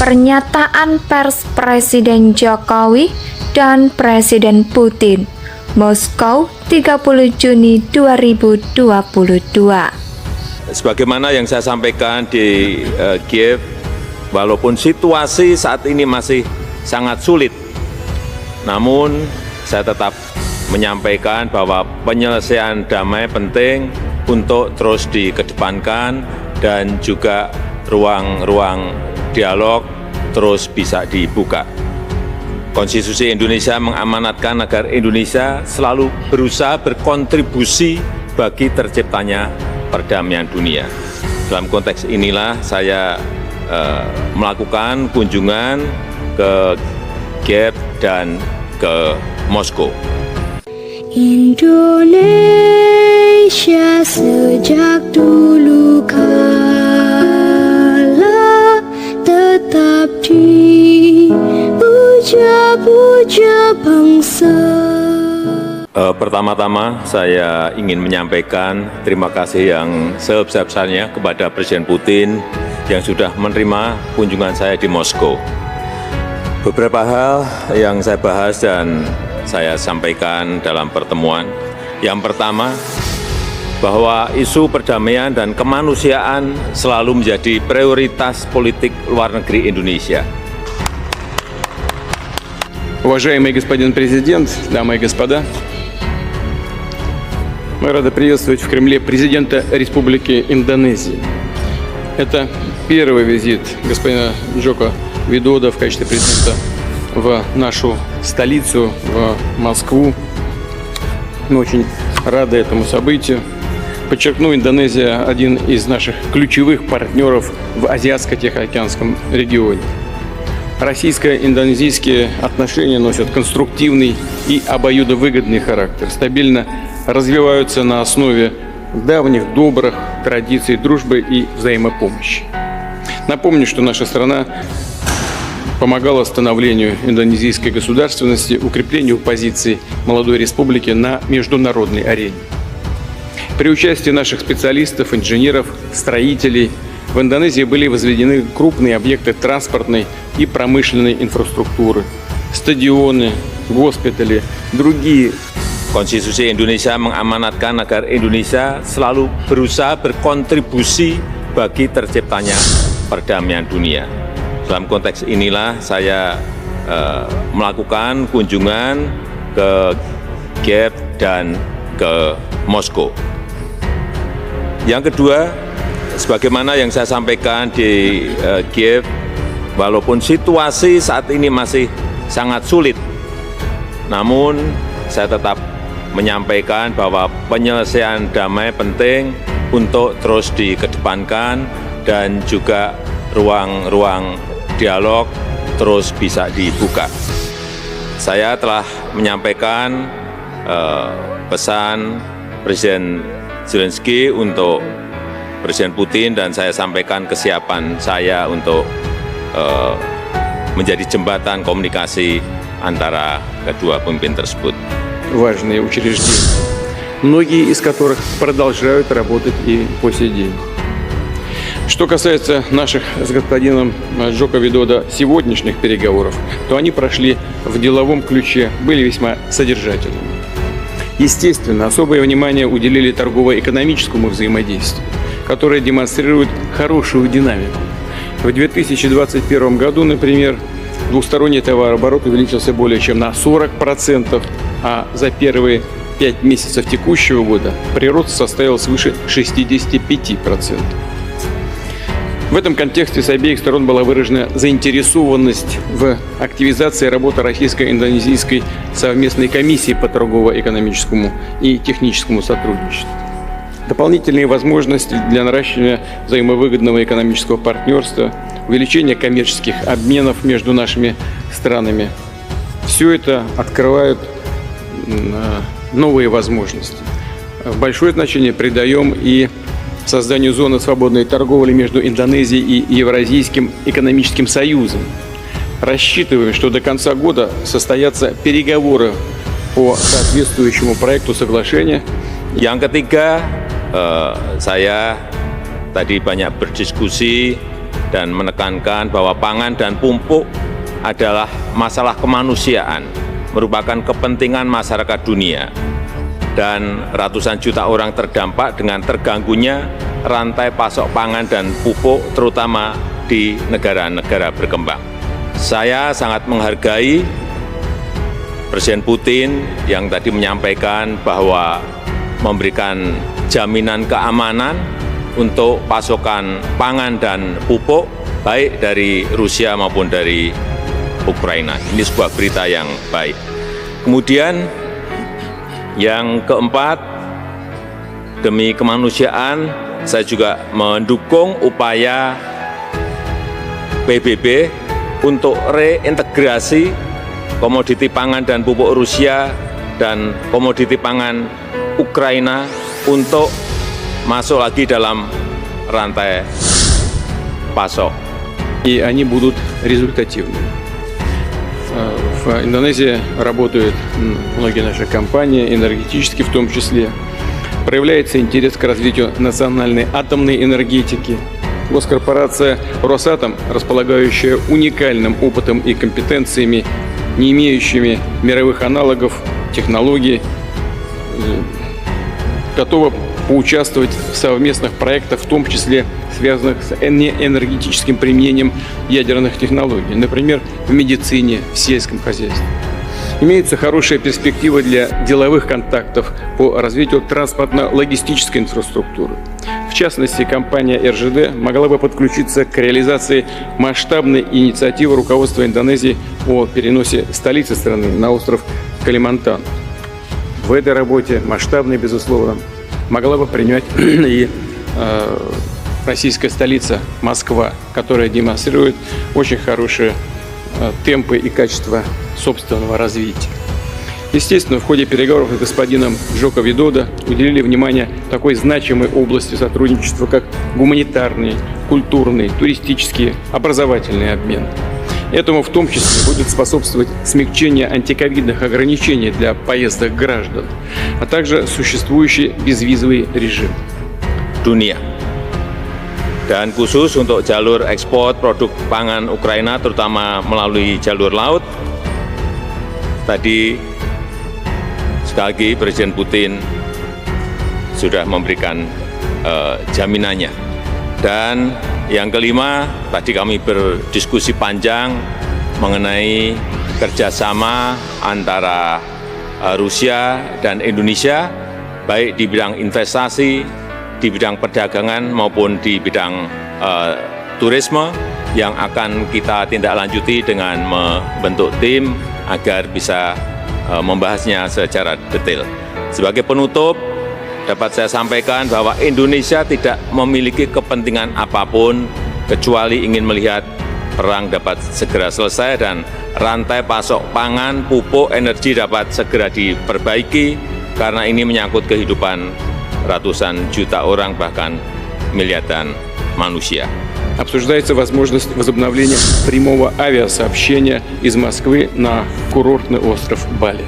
Pernyataan pers Presiden Jokowi dan Presiden Putin, Moskow 30 Juni 2022. Sebagaimana yang saya sampaikan di Kiev, walaupun situasi saat ini masih sangat sulit, namun saya tetap menyampaikan bahwa penyelesaian damai penting untuk terus dikedepankan dan juga ruang-ruang dialog terus bisa dibuka. Konstitusi Indonesia mengamanatkan agar Indonesia selalu berusaha berkontribusi bagi terciptanya perdamaian dunia. Dalam konteks inilah saya melakukan kunjungan ke Kiev dan ke Moskow. Indonesia sejak dulu kala tetap dipuja-puja bangsa. Pertama-tama saya ingin menyampaikan terima kasih yang sebesar-besarnya kepada Presiden Putin yang sudah menerima kunjungan saya di Moskow. Beberapa hal yang saya bahas dan saya sampaikan dalam pertemuan. Yang pertama, bahwa isu perdamaian dan kemanusiaan selalu menjadi prioritas politik luar negeri Indonesia. Уважаемый господин президент, дамы и господа, мы рады приветствовать в Кремле президента Республики Индонезии. Это первый визит господина Джоко Видодо в качестве президента в нашу столицу, в Москву. Мы очень рады этому событию. Подчеркну, Индонезия – один из наших ключевых партнеров в Азиатско-Тихоокеанском регионе. Российско-индонезийские отношения носят конструктивный и обоюдовыгодный характер, стабильно развиваются на основе давних добрых традиций дружбы и взаимопомощи. Напомню, что наша страна помогала становлению индонезийской государственности, укреплению позиций молодой республики на международной арене. При участии наших специалистов, инженеров, строителей в Индонезии были возведены крупные объекты транспортной и промышленной инфраструктуры, стадионы, госпитали, другие. Konstitusi Indonesia mengamanatkan agar Indonesia selalu berusaha berkontribusi bagi terciptanya perdamaian dunia. Dalam konteks inilah saya melakukan kunjungan ke Kiev dan ke Moskow. Yang kedua, sebagaimana yang saya sampaikan di Kiev, walaupun situasi saat ini masih sangat sulit, namun saya tetap menyampaikan bahwa penyelesaian damai penting untuk terus dikedepankan dan juga ruang-ruang dialog terus bisa dibuka. Saya telah menyampaikan pesan Presiden Zelensky untuk Presiden Putin dan saya sampaikan kesiapan saya untuk menjadi jembatan komunikasi antara kedua pemimpin tersebut. Важные учреждения, многие из которых продолжают работать и по сей день. Что касается наших с господином Джоко Видодо сегодняшних переговоров, то они прошли в деловом ключе, были весьма содержательными. Естественно, особое внимание уделили торгово-экономическому взаимодействию, которое демонстрирует хорошую динамику. В 2021 году, например, двусторонний товарооборот увеличился более чем на 40%, а за первые 5 месяцев текущего года прирост составил свыше 65%. В этом контексте с обеих сторон была выражена заинтересованность в активизации работы Российско-Индонезийской совместной комиссии по торгово-экономическому и техническому сотрудничеству. Дополнительные возможности для наращивания взаимовыгодного экономического партнерства, увеличения коммерческих обменов между нашими странами. Все это открывает новые возможности. Большое значение придаем и созданию зоны свободной торговли между Индонезией и Евразийским экономическим союзом. Рассчитываем, что до конца года состоятся переговоры по соответствующему проекту соглашения. Yang ketiga, saya tadi banyak berdiskusi dan menekankan bahwa pangan dan pupuk adalah masalah kemanusiaan, merupakan kepentingan masyarakat dunia, dan ratusan juta orang terdampak dengan terganggunya rantai pasok pangan dan pupuk, terutama di negara-negara berkembang. Saya sangat menghargai Presiden Putin yang tadi menyampaikan bahwa memberikan jaminan keamanan untuk pasokan pangan dan pupuk, baik dari Rusia maupun dari Ukraina. Ini sebuah berita yang baik. Kemudian yang keempat, demi kemanusiaan, saya juga mendukung upaya PBB untuk reintegrasi komoditi pangan dan pupuk Rusia dan komoditi pangan Ukraina untuk masuk lagi dalam rantai pasok. И они будут результативны. В Индонезии работают многие наши компании, энергетические в том числе. Проявляется интерес к развитию национальной атомной энергетики. Госкорпорация «Росатом», располагающая уникальным опытом и компетенциями, не имеющими мировых аналогов, технологий, готова поучаствовать в совместных проектах, в том числе связанных с неэнергетическим применением ядерных технологий, например, в медицине, в сельском хозяйстве. Имеются хорошие перспективы для деловых контактов по развитию транспортно-логистической инфраструктуры. В частности, компания РЖД могла бы подключиться к реализации масштабной инициативы руководства Индонезии о переносе столицы страны на остров Калимантан. В этой работе, масштабной, безусловно, могла бы принять и российская столица Москва, которая демонстрирует очень хорошие темпы и качество собственного развития. Естественно, в ходе переговоров с господином Джоко Видодо уделили внимание такой значимой области сотрудничества, как гуманитарный, культурный, туристический, образовательный обмен. Этому в том числе будет способствовать смягчение антиковидных ограничений для поездок граждан, а также существующий безвизовый режим. Dunia. Dan khusus untuk jalur ekspor produk pangan Ukraina, terutama melalui jalur laut, tadi sekali lagi Presiden Putin sudah memberikan jaminannya. Dan yang kelima, tadi kami berdiskusi panjang mengenai kerjasama antara Rusia dan Indonesia, baik di bidang investasi, di bidang perdagangan maupun di bidang turisme, yang akan kita tindak lanjuti dengan membentuk tim agar bisa membahasnya secara detail. Sebagai penutup, dapat saya sampaikan bahwa Indonesia tidak memiliki kepentingan apapun kecuali ingin melihat perang dapat segera selesai dan rantai pasok pangan, pupuk, energi dapat segera diperbaiki, karena ini menyangkut kehidupan ratusan juta orang, bahkan miliaran manusia. Обсуждается возможность возобновления прямого авиасообщения из Москвы на курортный остров Бали.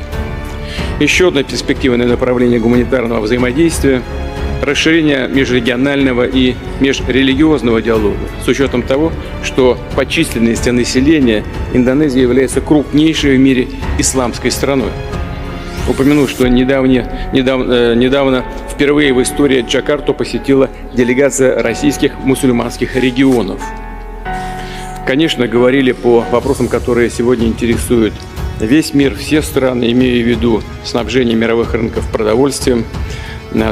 Еще одно перспективное направление гуманитарного взаимодействия – расширение межрегионального и межрелигиозного диалога, с учетом того, что по численности населения Индонезия является крупнейшей в мире исламской страной. Упомяну, что недавно впервые в истории Джакарту посетила делегация российских мусульманских регионов. Конечно, говорили по вопросам, которые сегодня интересуют весь мир, все страны, имея в виду снабжение мировых рынков продовольствием,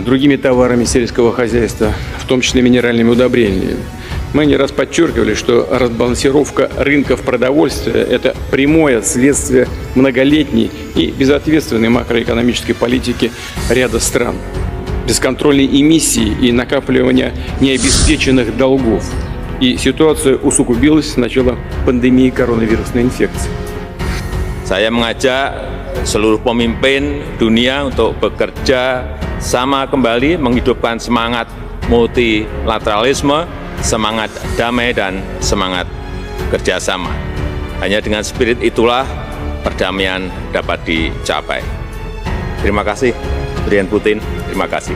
другими товарами сельского хозяйства, в том числе минеральными удобрениями. Мы не раз подчеркивали, что разбалансировка рынков продовольствия – это прямое следствие многолетней и безответственной макроэкономической политики ряда стран, бесконтрольной эмиссии и накапливания необеспеченных долгов. И ситуация усугубилась с начала пандемии коронавирусной инфекции. Saya mengajak seluruh pemimpin dunia untuk bekerja sama kembali, menghidupkan semangat multilateralisme, semangat damai, dan semangat kerjasama. Hanya dengan spirit itulah perdamaian dapat dicapai. Terima kasih, Presiden Putin. Terima kasih.